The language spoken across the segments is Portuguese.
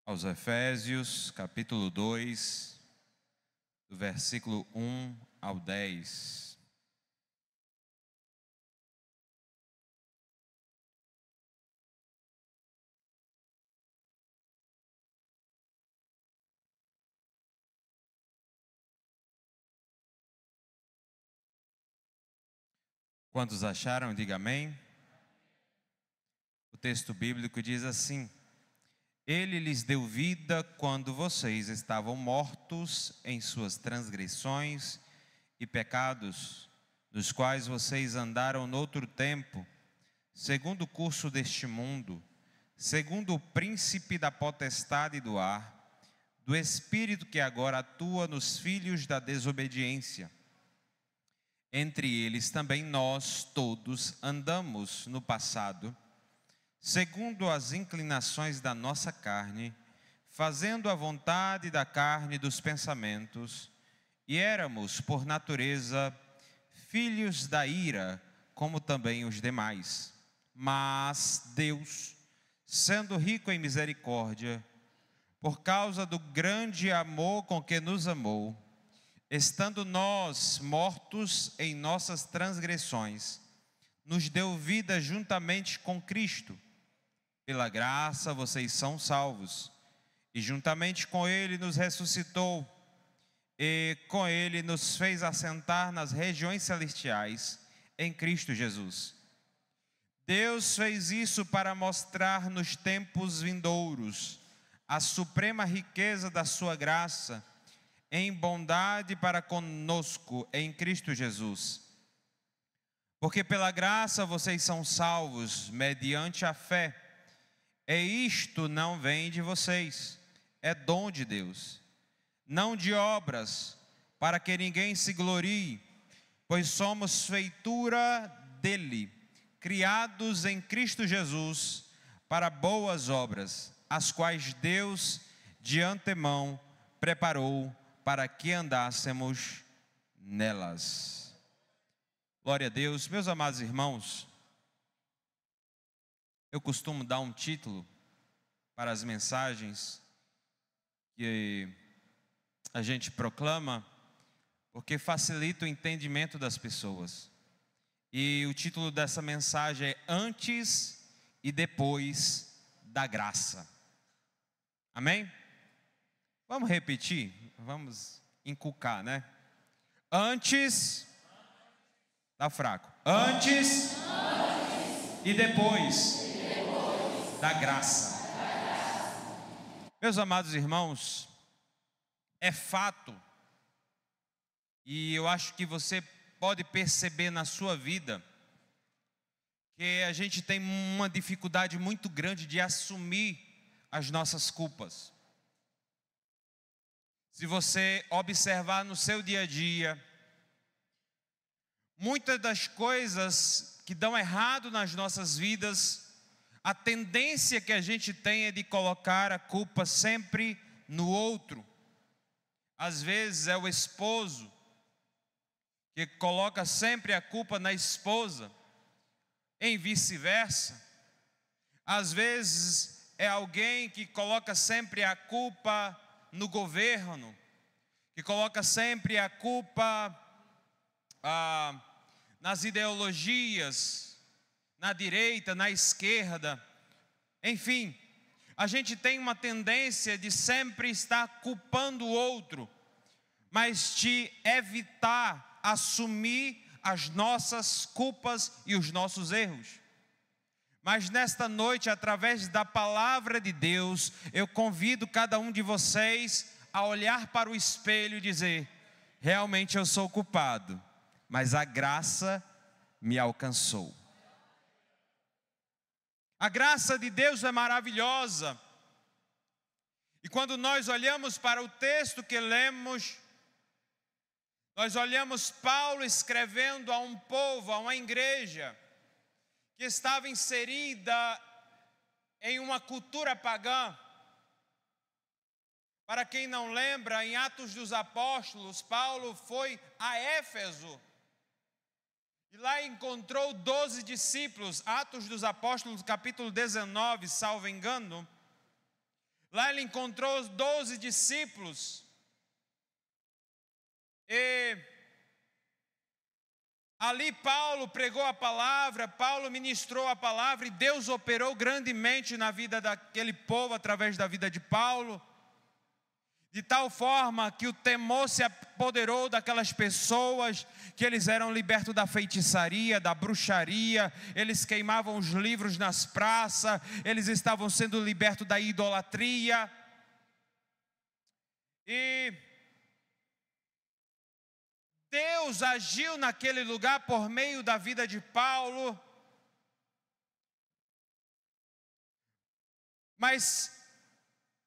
Aos Efésios, capítulo 2, do versículo 1 ao 10. Quantos acharam? Diga amém. O texto bíblico diz assim: Ele lhes deu vida quando vocês estavam mortos em suas transgressões e pecados, nos quais vocês andaram noutro tempo, segundo o curso deste mundo, segundo o príncipe da potestade do ar, do espírito que agora atua nos filhos da desobediência. Entre eles também nós todos andamos no passado, segundo as inclinações da nossa carne, fazendo a vontade da carne e dos pensamentos, e éramos, por natureza, filhos da ira, como também os demais. Mas Deus, sendo rico em misericórdia, por causa do grande amor com que nos amou, estando nós mortos em nossas transgressões, nos deu vida juntamente com Cristo. Pela graça vocês são salvos, e juntamente com Ele nos ressuscitou, e com Ele nos fez assentar nas regiões celestiais, em Cristo Jesus. Deus fez isso para mostrar nos tempos vindouros a suprema riqueza da sua graça, em bondade para conosco, em Cristo Jesus. Porque pela graça vocês são salvos, mediante a fé. E isto não vem de vocês, é dom de Deus, não de obras, para que ninguém se glorie, pois somos feitura dele, criados em Cristo Jesus, para boas obras, as quais Deus de antemão preparou para que andássemos nelas. Glória a Deus. Meus amados irmãos, eu costumo dar um título para as mensagens que a gente proclama, porque facilita o entendimento das pessoas. E o título dessa mensagem é Antes e Depois da Graça. Amém? Vamos repetir? Vamos inculcar, né? Antes, tá fraco. Antes e depois da graça. Meus amados irmãos, é fato, e eu acho que você pode perceber na sua vida, que a gente tem uma dificuldade muito grande de assumir as nossas culpas. Se você observar no seu dia a dia, muitas das coisas que dão errado nas nossas vidas, a tendência que a gente tem é de colocar a culpa sempre no outro. Às vezes é o esposo que coloca sempre a culpa na esposa, em vice-versa. Às vezes é alguém que coloca sempre a culpa no governo, que coloca sempre a culpa nas ideologias, na direita, na esquerda, enfim, a gente tem uma tendência de sempre estar culpando o outro, mas de evitar assumir as nossas culpas e os nossos erros. Mas nesta noite, através da palavra de Deus, eu convido cada um de vocês a olhar para o espelho e dizer: realmente eu sou culpado, mas a graça me alcançou. A graça de Deus é maravilhosa. E quando nós olhamos para o texto que lemos, nós olhamos Paulo escrevendo a um povo, a uma igreja, que estava inserida em uma cultura pagã. Para quem não lembra, em Atos dos Apóstolos, Paulo foi a Éfeso e lá encontrou 12 discípulos. Atos dos Apóstolos, capítulo 19, salvo engano. Lá ele encontrou os 12 discípulos. E ali Paulo pregou a palavra, Paulo ministrou a palavra, e Deus operou grandemente na vida daquele povo através da vida de Paulo, de tal forma que o temor se apoderou daquelas pessoas, que eles eram libertos da feitiçaria, da bruxaria, eles queimavam os livros nas praças, eles estavam sendo libertos da idolatria. E Deus agiu naquele lugar por meio da vida de Paulo. Mas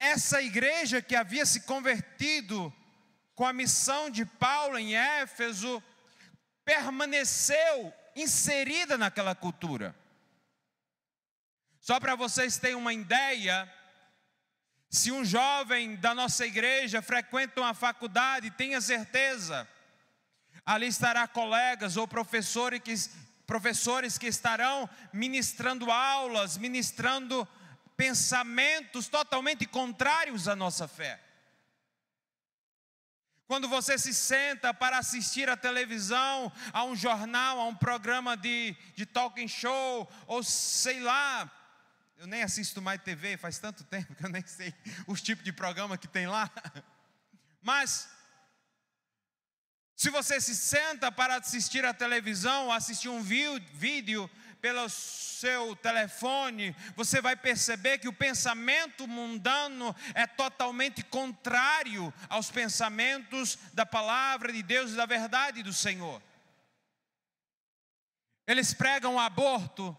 essa igreja que havia se convertido com a missão de Paulo em Éfeso, permaneceu inserida naquela cultura. Só para vocês terem uma ideia, se um jovem da nossa igreja frequenta uma faculdade, tenha certeza, ali estará colegas ou professores que estarão ministrando aulas, ministrando pensamentos totalmente contrários à nossa fé. Quando você se senta para assistir à televisão, a um jornal, a um programa de talking show, ou sei lá, eu nem assisto mais TV, faz tanto tempo que eu nem sei os tipos de programa que tem lá. Mas se você se senta para assistir à televisão, assistir um vídeo pelo seu telefone, você vai perceber que o pensamento mundano é totalmente contrário aos pensamentos da palavra de Deus e da verdade do Senhor. Eles pregam o aborto.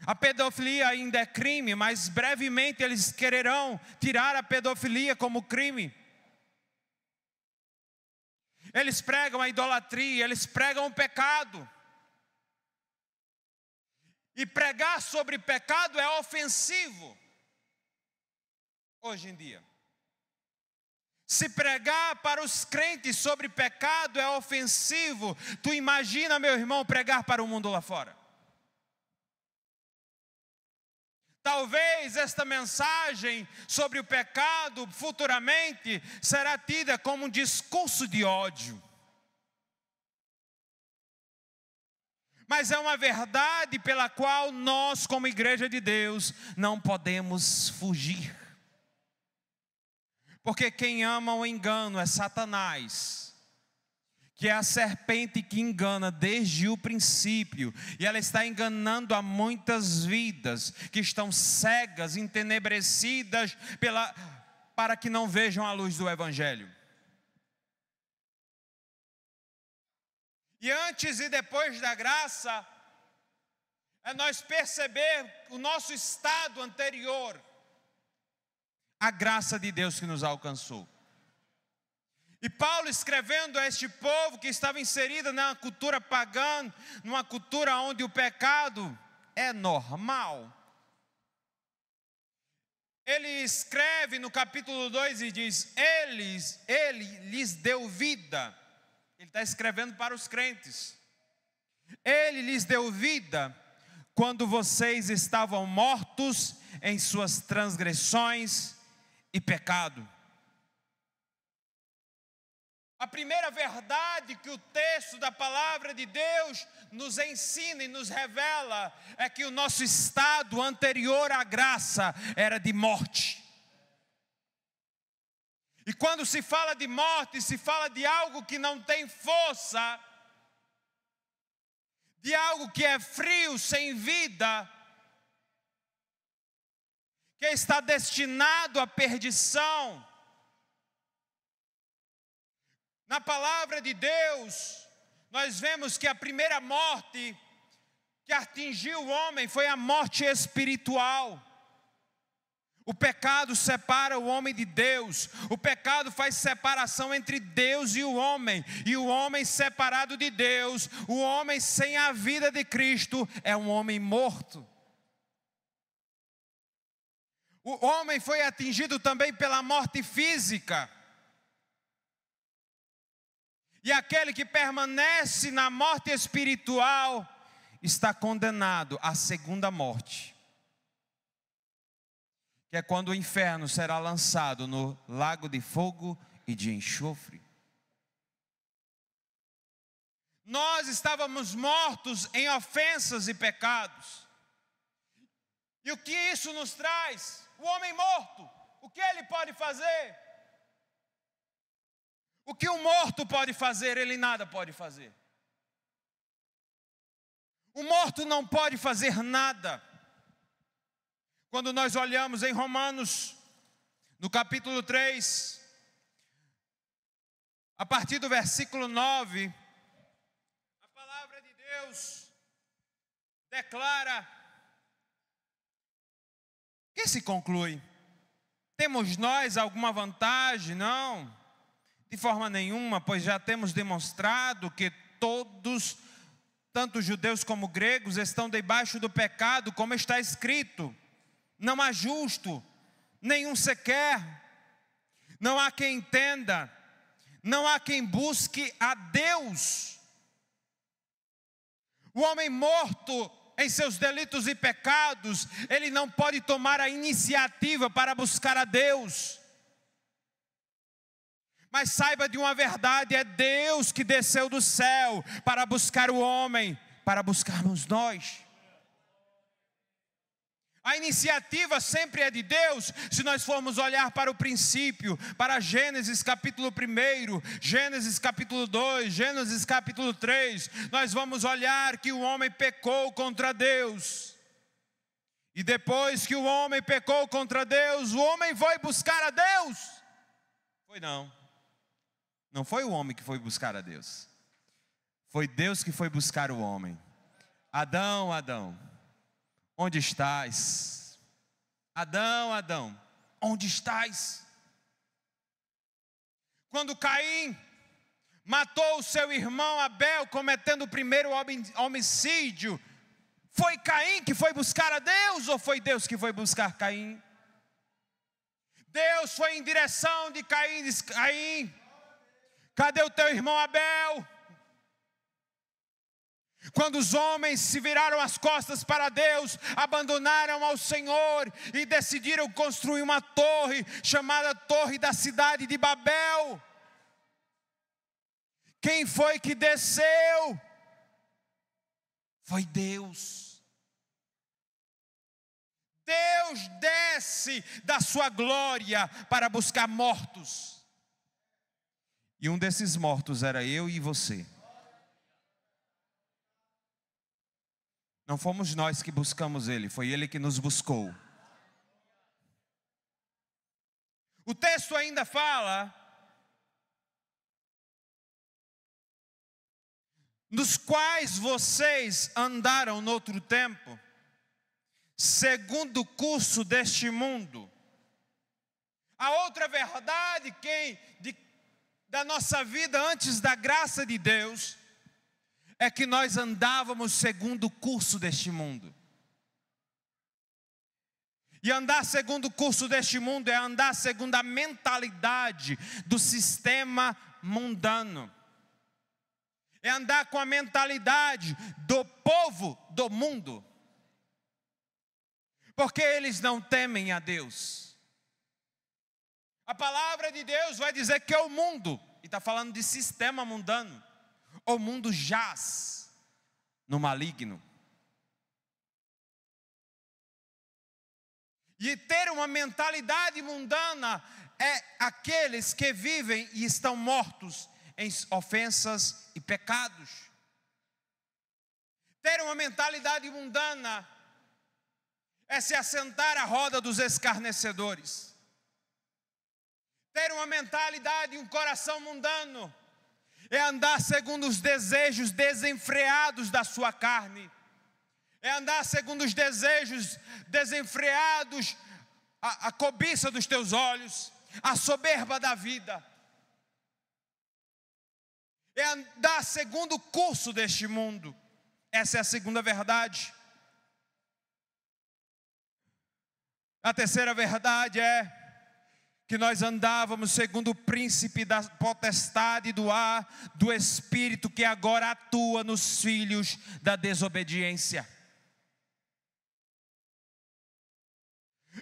A pedofilia ainda é crime, mas brevemente eles quererão tirar a pedofilia como crime. Eles pregam a idolatria, eles pregam o pecado. E pregar sobre pecado é ofensivo hoje em dia. Se pregar para os crentes sobre pecado é ofensivo, tu imagina, meu irmão, pregar para o mundo lá fora. Talvez esta mensagem sobre o pecado futuramente será tida como um discurso de ódio. Mas é uma verdade pela qual nós, como igreja de Deus, não podemos fugir. Porque quem ama o engano é Satanás, que é a serpente que engana desde o princípio, e ela está enganando a muitas vidas que estão cegas, entenebrecidas para que não vejam a luz do Evangelho. E antes e depois da graça, é nós perceber o nosso estado anterior, a graça de Deus que nos alcançou. E Paulo escrevendo a este povo que estava inserido numa cultura pagã, numa cultura onde o pecado é normal. Ele escreve no capítulo 2 e diz, ele lhes deu vida. Ele está escrevendo para os crentes. Ele lhes deu vida quando vocês estavam mortos em suas transgressões e pecado. A primeira verdade que o texto da palavra de Deus nos ensina e nos revela é que o nosso estado anterior à graça era de morte. E quando se fala de morte, se fala de algo que não tem força, de algo que é frio, sem vida, que está destinado à perdição. Na palavra de Deus, nós vemos que a primeira morte que atingiu o homem foi a morte espiritual. O pecado separa o homem de Deus. O pecado faz separação entre Deus e o homem separado de Deus, o homem sem a vida de Cristo é um homem morto. O homem foi atingido também pela morte física. E aquele que permanece na morte espiritual está condenado à segunda morte. que é quando o inferno será lançado no lago de fogo e de enxofre. Nós estávamos mortos em ofensas e pecados. E o que isso nos traz? O homem morto, o que ele pode fazer? O que um morto pode fazer, ele nada pode fazer. O morto não pode fazer nada. Quando nós olhamos em Romanos, no capítulo 3, a partir do versículo 9, a palavra de Deus declara: que se conclui? Temos nós alguma vantagem? Não, de forma nenhuma, pois já temos demonstrado que todos, tanto judeus como gregos, estão debaixo do pecado, como está escrito: não há justo, nenhum sequer, não há quem entenda, não há quem busque a Deus. O homem morto em seus delitos e pecados, ele não pode tomar a iniciativa para buscar a Deus. Mas saiba de uma verdade: é Deus que desceu do céu para buscar o homem, para buscarmos nós. A iniciativa sempre é de Deus. Se nós formos olhar para o princípio, para Gênesis capítulo 1, Gênesis capítulo 2, Gênesis capítulo 3, nós vamos olhar que o homem pecou contra Deus. E depois que o homem pecou contra Deus, o homem foi buscar a Deus. Foi não. Não foi o homem que foi buscar a Deus. Foi Deus que foi buscar o homem. Adão, Adão, onde estás? Adão, Adão, onde estás? Quando Caim matou o seu irmão Abel, cometendo o primeiro homicídio, foi Caim que foi buscar a Deus ou foi Deus que foi buscar Caim? Deus foi em direção de Caim e disse: Caim, cadê o teu irmão Abel? Quando os homens se viraram as costas para Deus, abandonaram ao Senhor e decidiram construir uma torre, chamada Torre da Cidade de Babel. Quem foi que desceu? Foi Deus. Deus desce da sua glória para buscar mortos. E um desses mortos era eu e você. Não fomos nós que buscamos Ele, foi Ele que nos buscou. O texto ainda fala: nos quais vocês andaram no outro tempo, segundo o curso deste mundo. A outra verdade da nossa vida antes da graça de Deus é que nós andávamos segundo o curso deste mundo. E andar segundo o curso deste mundo é andar segundo a mentalidade do sistema mundano. É andar com a mentalidade do povo do mundo. Porque eles não temem a Deus. A palavra de Deus vai dizer que é o mundo, e está falando de sistema mundano. O mundo jaz no maligno. E ter uma mentalidade mundana é aqueles que vivem e estão mortos em ofensas e pecados. Ter uma mentalidade mundana é se assentar à roda dos escarnecedores. Ter uma mentalidade e um coração mundano é andar segundo os desejos desenfreados da sua carne. É andar segundo os desejos desenfreados, a cobiça dos teus olhos, a soberba da vida. É andar segundo o curso deste mundo. Essa é a segunda verdade. A terceira verdade é que nós andávamos segundo o príncipe da potestade do ar, do espírito que agora atua nos filhos da desobediência.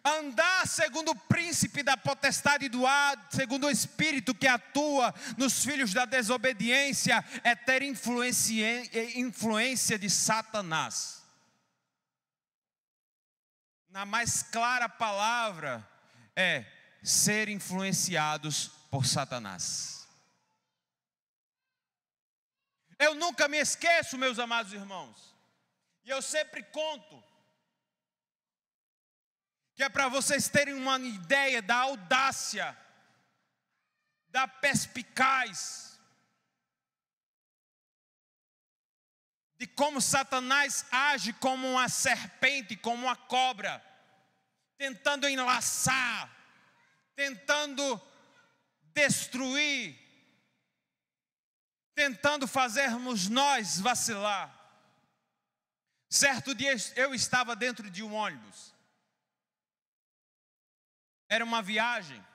Andar segundo o príncipe da potestade do ar, segundo o espírito que atua nos filhos da desobediência, é ter influência de Satanás. Na mais clara palavra, é ser influenciados por Satanás. Eu nunca me esqueço, meus amados irmãos, e eu sempre conto, que é para vocês terem uma ideia da audácia, da perspicaz, de como Satanás age como uma serpente, como uma cobra, tentando enlaçar, tentando destruir, tentando fazermos nós vacilar. Certo dia eu estava dentro de um ônibus. Era uma viagem,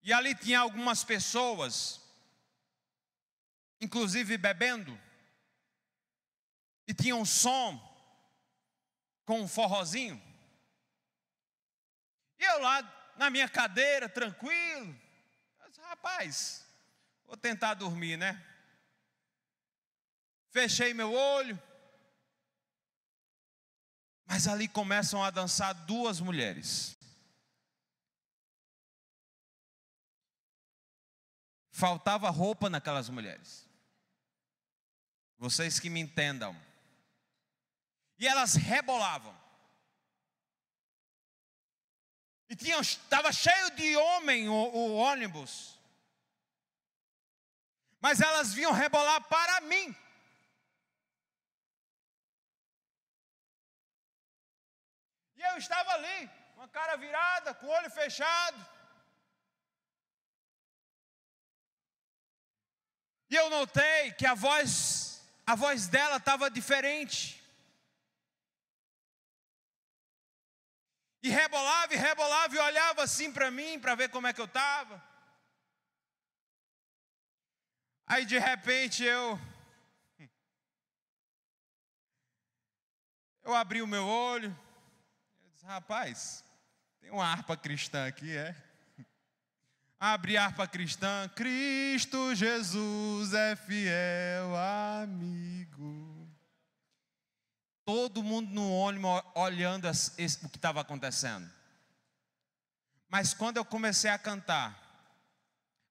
e ali tinha algumas pessoas, inclusive bebendo, e tinha um som com um forrozinho, e eu lá na minha cadeira, tranquilo, eu disse, rapaz, vou tentar dormir, né? Fechei meu olho, mas ali começam a dançar duas mulheres. Faltava roupa naquelas mulheres. Vocês que me entendam. E elas rebolavam. E estava cheio de homem o ônibus. Mas elas vinham rebolar para mim. E eu estava ali, com a cara virada, com o olho fechado. E eu notei que a voz dela estava diferente. E rebolava e olhava assim para mim, para ver como é que eu estava. Aí de repente eu abri o meu olho. Eu disse, rapaz, tem uma harpa cristã aqui, é? Abri a harpa cristã, Cristo Jesus é fiel amigo. Todo mundo no ônibus olhando o que estava acontecendo. Mas quando eu comecei a cantar,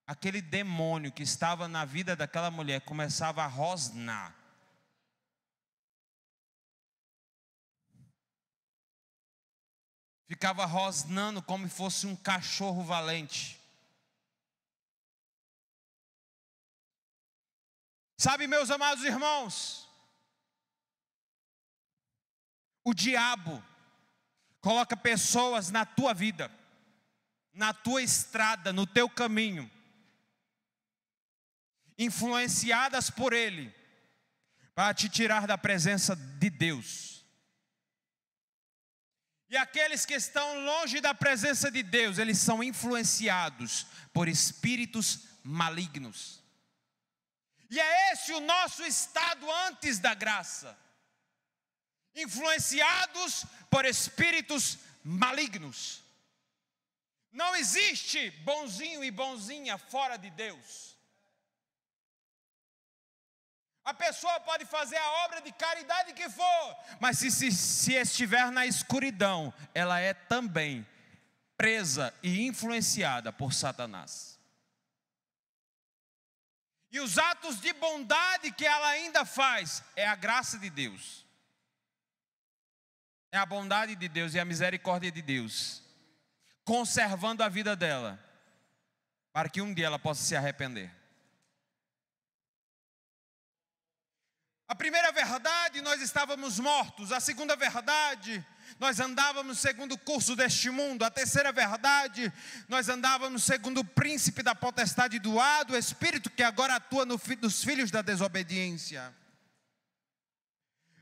aquele demônio que estava na vida daquela mulher começava a rosnar. Ficava rosnando como se fosse um cachorro valente. Sabe, meus amados irmãos, o diabo coloca pessoas na tua vida, na tua estrada, no teu caminho, influenciadas por ele, para te tirar da presença de Deus. E aqueles que estão longe da presença de Deus, eles são influenciados por espíritos malignos. E é esse o nosso estado antes da graça. Influenciados por espíritos malignos. Não existe bonzinho e bonzinha fora de Deus. A pessoa pode fazer a obra de caridade que for, mas se estiver na escuridão, ela é também presa e influenciada por Satanás. E os atos de bondade que ela ainda faz, é a graça de Deus. É a bondade de Deus e a misericórdia de Deus, conservando a vida dela, para que um dia ela possa se arrepender. A primeira verdade, nós estávamos mortos. A segunda verdade, nós andávamos segundo o curso deste mundo. A terceira verdade, nós andávamos segundo o príncipe da potestade do ar, do espírito que agora atua nos filhos da desobediência.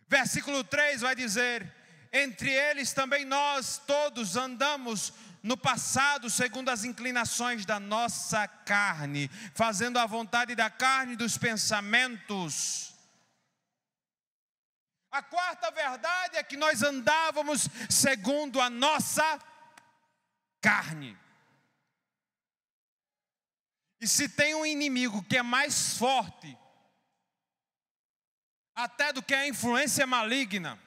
Versículo 3 vai dizer: entre eles também nós todos andamos no passado segundo as inclinações da nossa carne, fazendo a vontade da carne e dos pensamentos. A quarta verdade é que nós andávamos segundo a nossa carne. E se tem um inimigo que é mais forte até do que a influência maligna,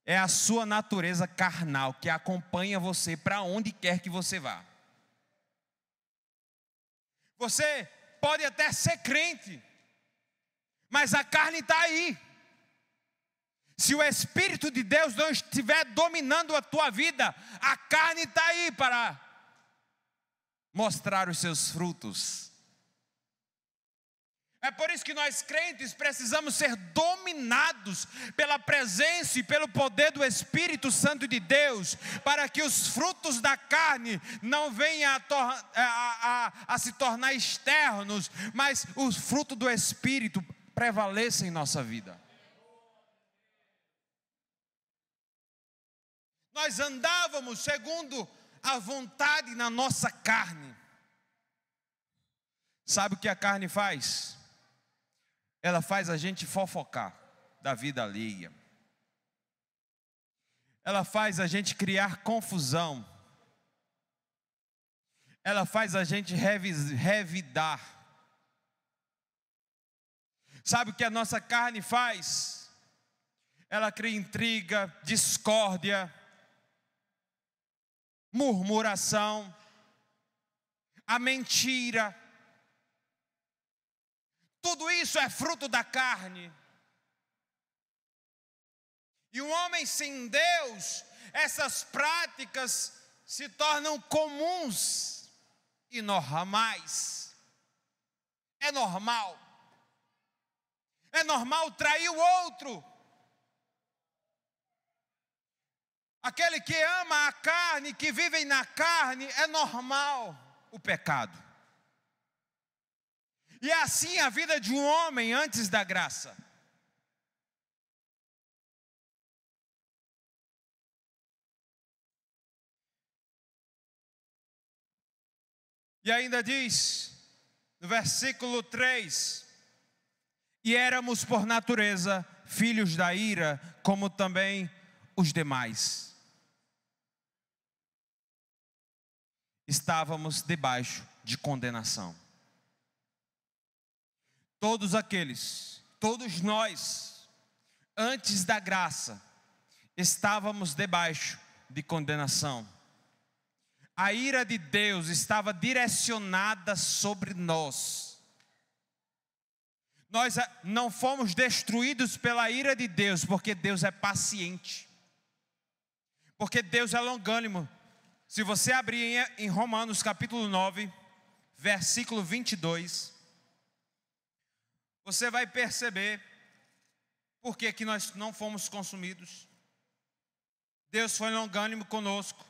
é a sua natureza carnal, que acompanha você para onde quer que você vá. Você pode até ser crente, mas a carne está aí. Se o Espírito de Deus não estiver dominando a tua vida, a carne está aí para mostrar os seus frutos. É por isso que nós crentes precisamos ser dominados pela presença e pelo poder do Espírito Santo de Deus, para que os frutos da carne não venham a se tornar externos, mas o fruto do Espírito prevaleça em nossa vida. Nós andávamos segundo a vontade na nossa carne. Sabe o que a carne faz? Ela faz a gente fofocar da vida alheia. Ela faz a gente criar confusão. Ela faz a gente revidar. Sabe o que a nossa carne faz? Ela cria intriga, discórdia, murmuração, a mentira. Tudo isso é fruto da carne. E um homem sem Deus, essas práticas se tornam comuns e normais. É normal. É normal trair o outro. Aquele que ama a carne, que vive na carne, é normal o pecado. E é assim a vida de um homem antes da graça. E ainda diz, no versículo 3, e éramos por natureza filhos da ira, como também os demais. Estávamos debaixo de condenação. Todos nós, antes da graça, estávamos debaixo de condenação. A ira de Deus estava direcionada sobre nós. Nós não fomos destruídos pela ira de Deus, porque Deus é paciente. Porque Deus é longânimo. Se você abrir em Romanos capítulo 9, versículo 22... você vai perceber por que nós não fomos consumidos. Deus foi longânimo conosco.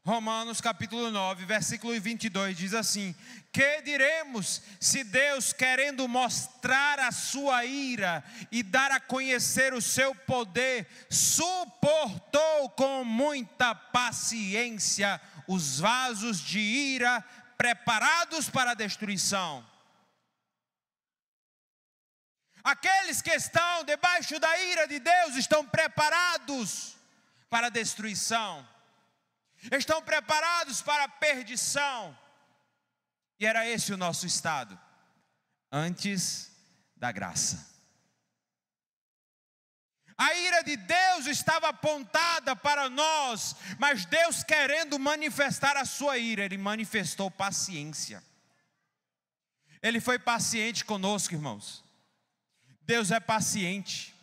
Romanos capítulo 9, versículo 22 diz assim: que diremos se Deus, querendo mostrar a sua ira e dar a conhecer o seu poder, suportou com muita paciência os vasos de ira preparados para a destruição. Aqueles que estão debaixo da ira de Deus estão preparados para a destruição, estão preparados para a perdição. E era esse o nosso estado antes da graça. A ira de Deus estava apontada para nós, mas Deus, querendo manifestar a sua ira, Ele manifestou paciência. Ele foi paciente conosco, irmãos. Deus é paciente.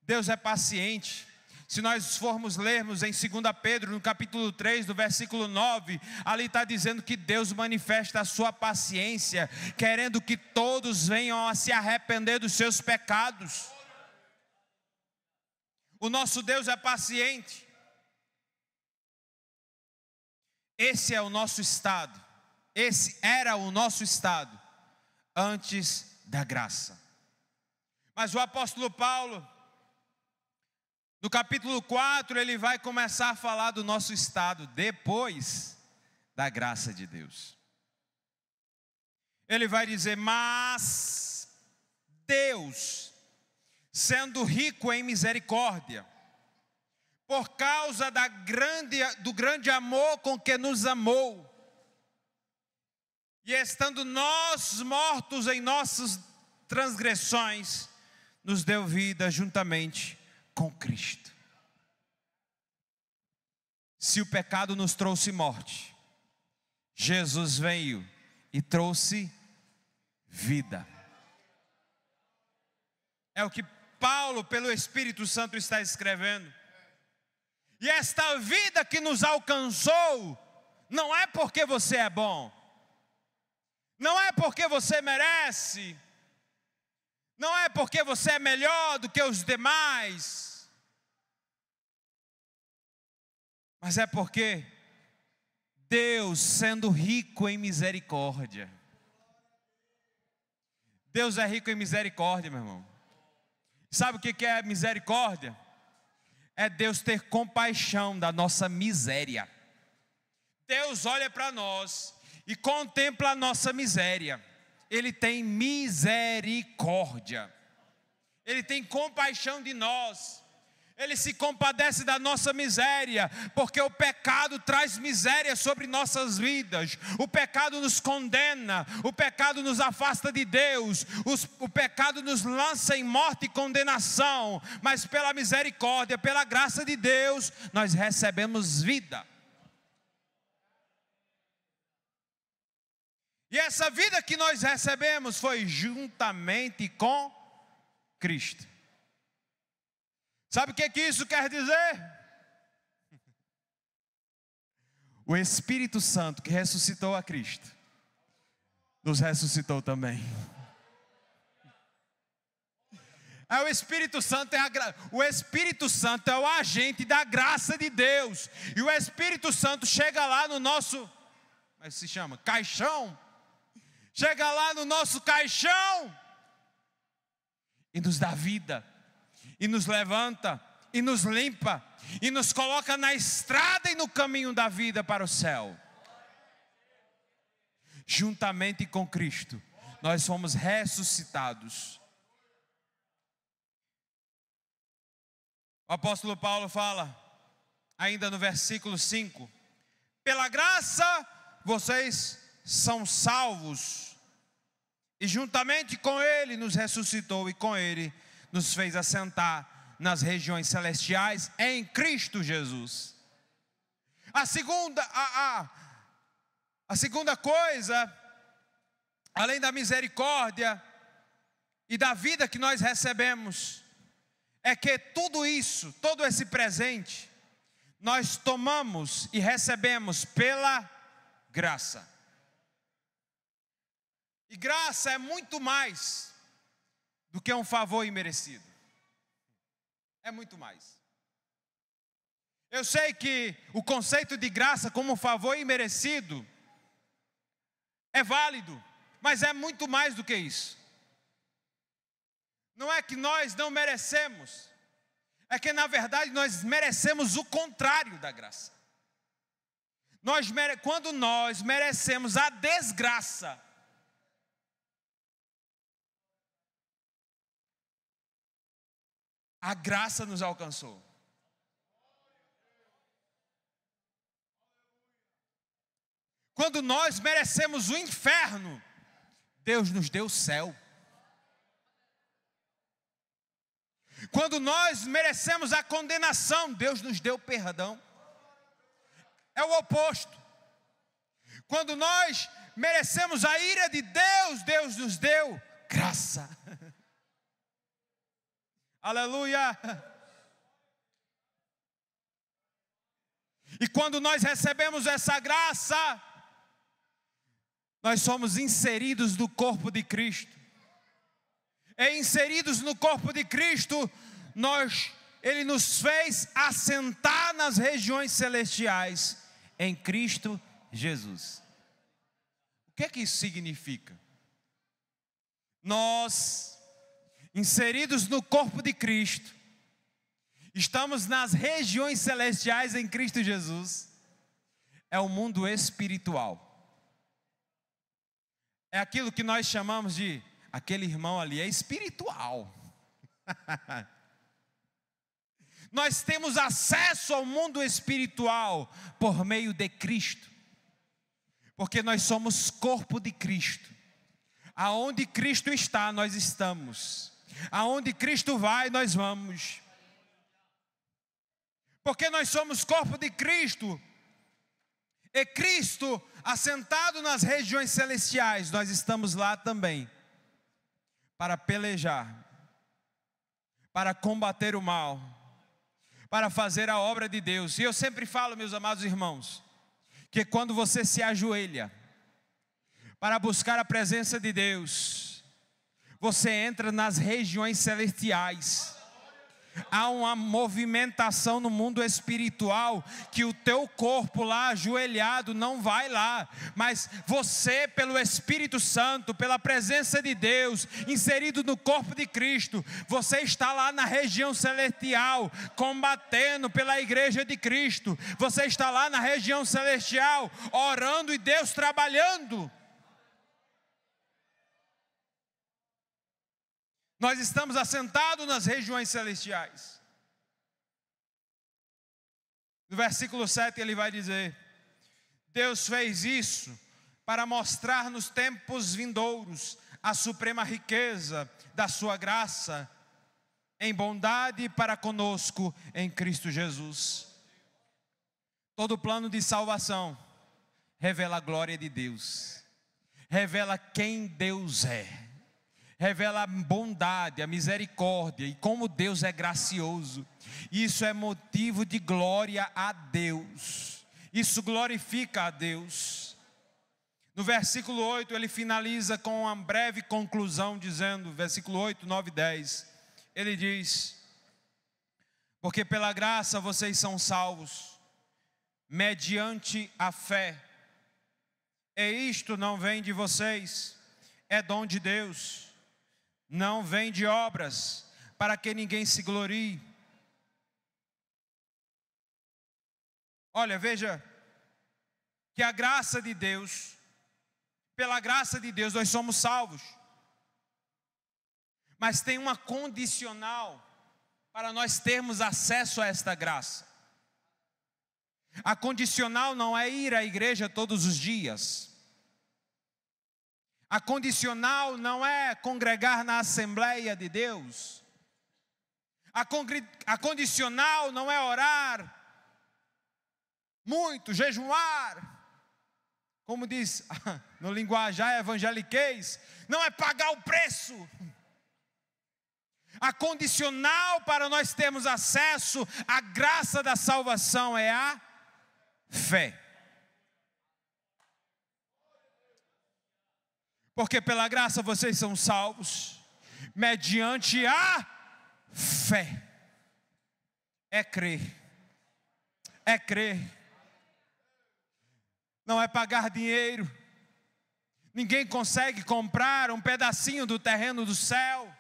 Deus é paciente. Se nós formos lermos em 2 Pedro, no capítulo 3, do versículo 9, ali está dizendo que Deus manifesta a sua paciência, querendo que todos venham a se arrepender dos seus pecados. O nosso Deus é paciente. Esse é o nosso estado. Esse era o nosso estado antes da graça. Mas o apóstolo Paulo, no capítulo 4, ele vai começar a falar do nosso estado depois da graça de Deus. Ele vai dizer: mas Deus, sendo rico em misericórdia, por causa do grande amor com que nos amou, e estando nós mortos em nossas transgressões, nos deu vida juntamente com Cristo. Se o pecado nos trouxe morte, Jesus veio e trouxe vida. É o que Paulo, pelo Espírito Santo, está escrevendo. E esta vida que nos alcançou, não é porque você é bom, não é porque você merece, não é porque você é melhor do que os demais, mas é porque Deus, sendo rico em misericórdia. Deus é rico em misericórdia, meu irmão. Sabe o que é misericórdia? É Deus ter compaixão da nossa miséria. Deus olha para nós e contempla a nossa miséria. Ele tem misericórdia. Ele tem compaixão de nós. Ele se compadece da nossa miséria, porque o pecado traz miséria sobre nossas vidas. O pecado nos condena, o pecado nos afasta de Deus, o pecado nos lança em morte e condenação. Mas pela misericórdia, pela graça de Deus, nós recebemos vida. E essa vida que nós recebemos foi juntamente com Cristo. Sabe o que isso quer dizer? O Espírito Santo que ressuscitou a Cristo, nos ressuscitou também. O Espírito Santo o Espírito Santo é o agente da graça de Deus. E o Espírito Santo chega lá no nosso, como é que se chama? Caixão. Chega lá no nosso caixão e nos dá vida, e nos levanta, e nos limpa, e nos coloca na estrada e no caminho da vida para o céu. Juntamente com Cristo, nós fomos ressuscitados. O apóstolo Paulo fala, ainda no versículo 5: pela graça vocês são salvos, e juntamente com Ele nos ressuscitou, e com Ele nos fez assentar nas regiões celestiais em Cristo Jesus. A segunda coisa, além da misericórdia e da vida que nós recebemos, é que tudo isso, todo esse presente, nós tomamos e recebemos pela graça. E graça é muito mais do que um favor imerecido. É muito mais. Eu sei que o conceito de graça como um favor imerecido é válido, mas é muito mais do que isso. Não é que nós não merecemos, é que na verdade nós merecemos o contrário da graça. Quando nós merecemos a desgraça, a graça nos alcançou. Quando nós merecemos o inferno, Deus nos deu o céu. Quando nós merecemos a condenação, Deus nos deu perdão. É o oposto. Quando nós merecemos a ira de Deus, Deus nos deu graça. Aleluia! E quando nós recebemos essa graça, nós somos inseridos no corpo de Cristo. E inseridos no corpo de Cristo, Ele nos fez assentar nas regiões celestiais em Cristo Jesus. O que é que isso significa? Nós, inseridos no corpo de Cristo, estamos nas regiões celestiais em Cristo Jesus. É o mundo espiritual. É aquilo que nós chamamos de, aquele irmão ali é espiritual. Nós temos acesso ao mundo espiritual por meio de Cristo, porque nós somos corpo de Cristo. Aonde Cristo está, nós estamos. Aonde Cristo vai, nós vamos. Porque nós somos corpo de Cristo. E Cristo, assentado nas regiões celestiais, nós estamos lá também, para pelejar, para combater o mal, para fazer a obra de Deus. E eu sempre falo, meus amados irmãos, que quando você se ajoelha para buscar a presença de Deus, você entra nas regiões celestiais. Há uma movimentação no mundo espiritual que o teu corpo lá ajoelhado não vai lá, mas você, pelo Espírito Santo, pela presença de Deus, inserido no corpo de Cristo, você está lá na região celestial, combatendo pela igreja de Cristo. Você está lá na região celestial, orando e Deus trabalhando. Nós estamos assentados nas regiões celestiais. No versículo 7 ele vai dizer: Deus fez isso para mostrar nos tempos vindouros a suprema riqueza da sua graça em bondade para conosco em Cristo Jesus. Todo plano de salvação revela a glória de Deus, revela quem Deus é. Revela a bondade, a misericórdia e como Deus é gracioso. Isso é motivo de glória a Deus. Isso glorifica a Deus. No versículo 8 ele finaliza com uma breve conclusão dizendo, versículo 8, 9 e 10. Ele diz: porque pela graça vocês são salvos, mediante a fé. E isto não vem de vocês, é dom de Deus. Não vem de obras, para que ninguém se glorie. Olha, veja, que a graça de Deus, pela graça de Deus nós somos salvos. Mas tem uma condicional para nós termos acesso a esta graça. A condicional não é ir à igreja todos os dias. A condicional não é congregar na Assembleia de Deus. A condicional não é orar muito, jejuar. Como diz no linguajar evangeliquez, não é pagar o preço. A condicional para nós termos acesso à graça da salvação é a fé. Porque pela graça vocês são salvos, mediante a fé. É crer. É crer. Não é pagar dinheiro. Ninguém consegue comprar um pedacinho do terreno do céu.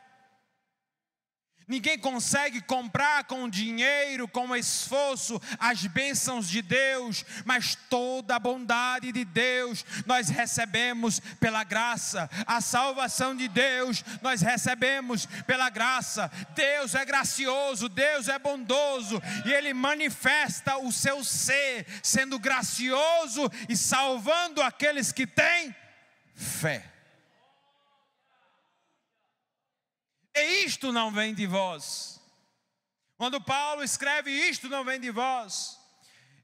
Ninguém consegue comprar com dinheiro, com esforço, as bênçãos de Deus, mas toda a bondade de Deus nós recebemos pela graça. A salvação de Deus nós recebemos pela graça. Deus é gracioso, Deus é bondoso e Ele manifesta o seu ser, sendo gracioso e salvando aqueles que têm fé. E isto não vem de vós. Quando Paulo escreve isto não vem de vós,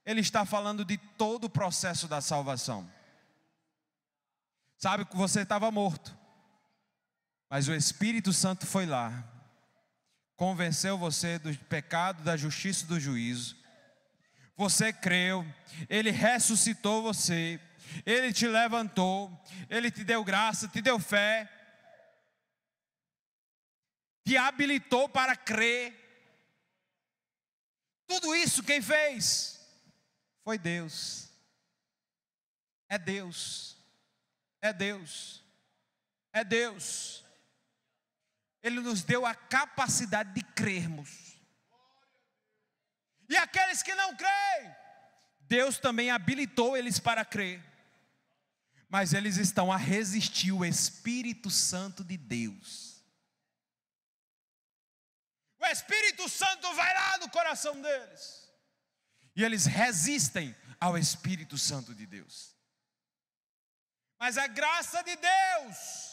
ele está falando de todo o processo da salvação. Sabe que você estava morto, mas o Espírito Santo foi lá, convenceu você do pecado, da justiça e do juízo. Você creu, Ele ressuscitou você, Ele te levantou, Ele te deu graça, te deu fé, te habilitou para crer. Tudo isso quem fez? Foi Deus. É Deus. É Deus. É Deus. Ele nos deu a capacidade de crermos. E aqueles que não creem, Deus também habilitou eles para crer. Mas eles estão a resistir o Espírito Santo de Deus. Espírito Santo vai lá no coração deles. E eles resistem ao Espírito Santo de Deus. Mas a graça de Deus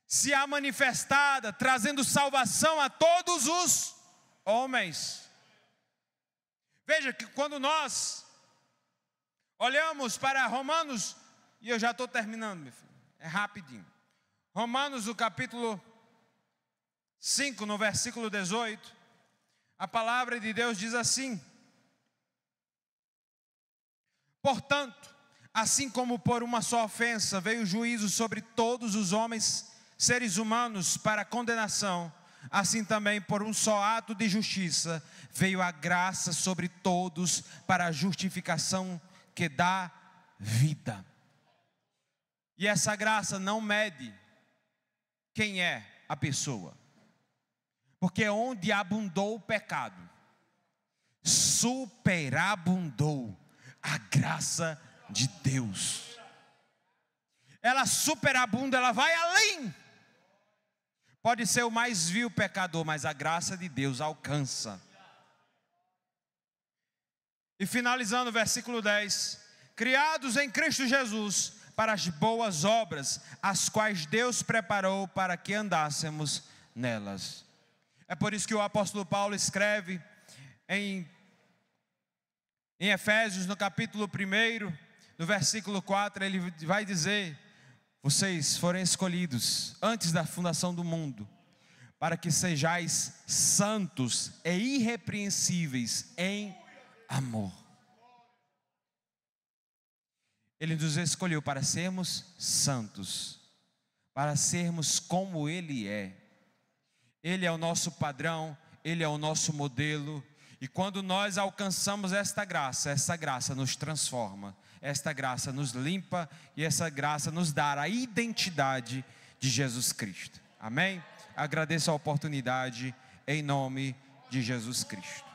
se há manifestada, trazendo salvação a todos os homens. Veja que quando nós olhamos para Romanos, e eu já estou terminando, meu filho, é rapidinho. Romanos, o capítulo 5, no versículo 18, a palavra de Deus diz assim: portanto, assim como por uma só ofensa veio o juízo sobre todos os homens, seres humanos, para condenação, assim também por um só ato de justiça veio a graça sobre todos para a justificação que dá vida. E essa graça não mede quem é a pessoa, porque onde abundou o pecado, superabundou a graça de Deus. Ela superabunda, ela vai além. Pode ser o mais vil pecador, mas a graça de Deus alcança. E finalizando o versículo 10: criados em Cristo Jesus para as boas obras, as quais Deus preparou para que andássemos nelas. É por isso que o apóstolo Paulo escreve em Efésios, no capítulo 1, no versículo 4, ele vai dizer: vocês foram escolhidos antes da fundação do mundo, para que sejais santos e irrepreensíveis em amor. Ele nos escolheu para sermos santos, para sermos como Ele é. Ele é o nosso padrão, Ele é o nosso modelo. E quando nós alcançamos esta graça nos transforma, esta graça nos limpa e essa graça nos dá a identidade de Jesus Cristo. Amém? Agradeço a oportunidade em nome de Jesus Cristo.